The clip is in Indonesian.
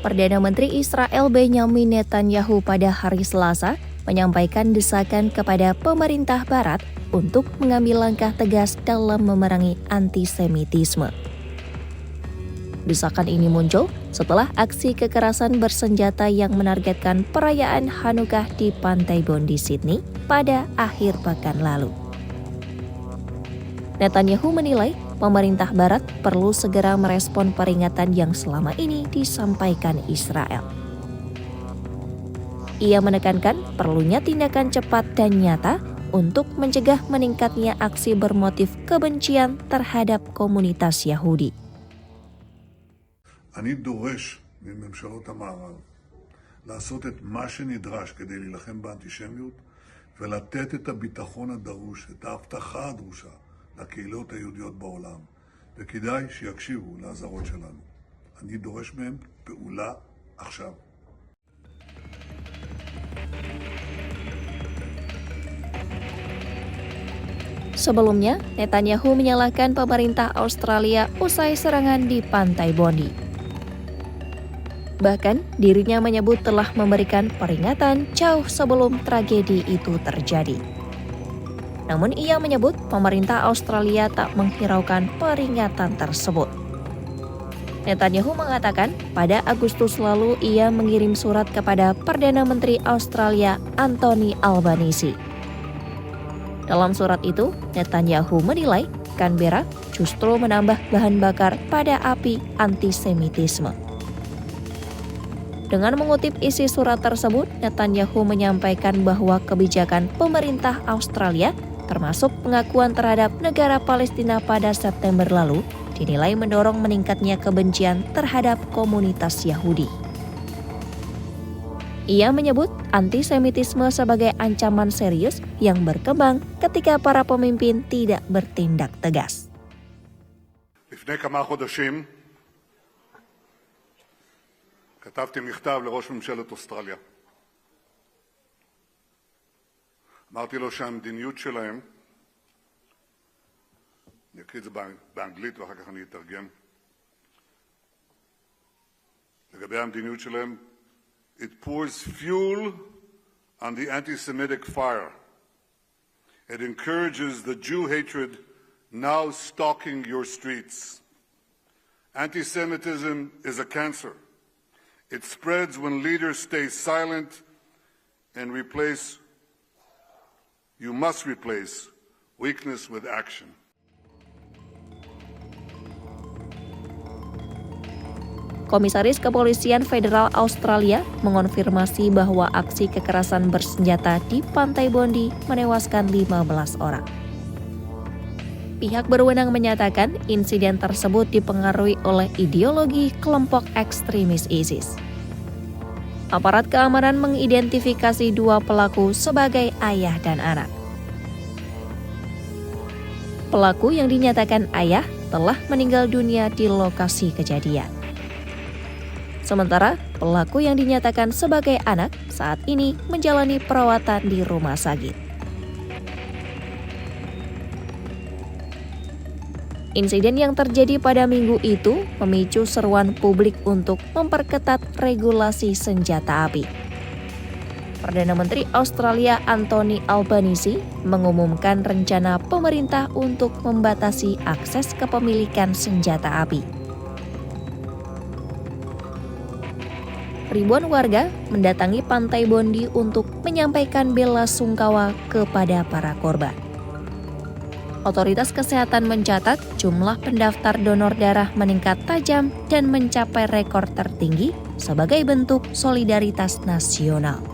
Perdana Menteri Israel Benyamin Netanyahu pada hari Selasa menyampaikan desakan kepada pemerintah Barat untuk mengambil langkah tegas dalam memerangi antisemitisme. Desakan ini muncul setelah aksi kekerasan bersenjata yang menargetkan perayaan Hanukkah di Pantai Bondi, Sydney pada akhir pekan lalu. Netanyahu menilai pemerintah Barat perlu segera merespon peringatan yang selama ini disampaikan Israel. Ia menekankan perlunya tindakan cepat dan nyata untuk mencegah meningkatnya aksi bermotif kebencian terhadap komunitas Yahudi. אני דורש מממשלות המערב לעשות את מה שנדרש כדי להילחם באנטישמיות ולתת את הביטחון הדרוש, את ההבטחה הדרושה לקהילות היהודיות בעולם, וכדאי שיקשיבו לאזהרות שלנו. אני דורש מהם פעולה עכשיו. Sebelumnya, Netanyahu menyalahkan pemerintah Australia usai serangan di Pantai Bondi. Bahkan, dirinya menyebut telah memberikan peringatan jauh sebelum tragedi itu terjadi. Namun ia menyebut pemerintah Australia tak menghiraukan peringatan tersebut. Netanyahu mengatakan pada Agustus lalu ia mengirim surat kepada Perdana Menteri Australia Anthony Albanese. Dalam surat itu, Netanyahu menilai Canberra justru menambah bahan bakar pada api antisemitisme. Dengan mengutip isi surat tersebut, Netanyahu menyampaikan bahwa kebijakan pemerintah Australia, termasuk pengakuan terhadap negara Palestina pada September lalu, dinilai mendorong meningkatnya kebencian terhadap komunitas Yahudi. Ia menyebut antisemitisme sebagai ancaman serius yang berkembang ketika para pemimpin tidak bertindak tegas. לפני כמה חודשים כתבתי מכתב לראש ממשלת אוסטרליה. אמרתי לו שהמדיניות שלהם, אני אקריא את זה באנגלית ואחר כך אני אתרגם, לגבי המדיניות שלהם, it pours fuel on the anti-Semitic fire. It encourages the Jew hatred now stalking your streets. Anti-Semitism is a cancer. It spreads when leaders stay silent and you must replace weakness with action. Komisaris Kepolisian Federal Australia mengonfirmasi bahwa aksi kekerasan bersenjata di Pantai Bondi menewaskan 15 orang. Pihak berwenang menyatakan insiden tersebut dipengaruhi oleh ideologi kelompok ekstremis ISIS. Aparat keamanan mengidentifikasi dua pelaku sebagai ayah dan anak. Pelaku yang dinyatakan ayah telah meninggal dunia di lokasi kejadian. Sementara pelaku yang dinyatakan sebagai anak saat ini menjalani perawatan di rumah sakit. Insiden yang terjadi pada minggu itu memicu seruan publik untuk memperketat regulasi senjata api. Perdana Menteri Australia Anthony Albanese mengumumkan rencana pemerintah untuk membatasi akses kepemilikan senjata api. Ribuan warga mendatangi Pantai Bondi untuk menyampaikan bela sungkawa kepada para korban. Otoritas kesehatan mencatat jumlah pendaftar donor darah meningkat tajam dan mencapai rekor tertinggi sebagai bentuk solidaritas nasional.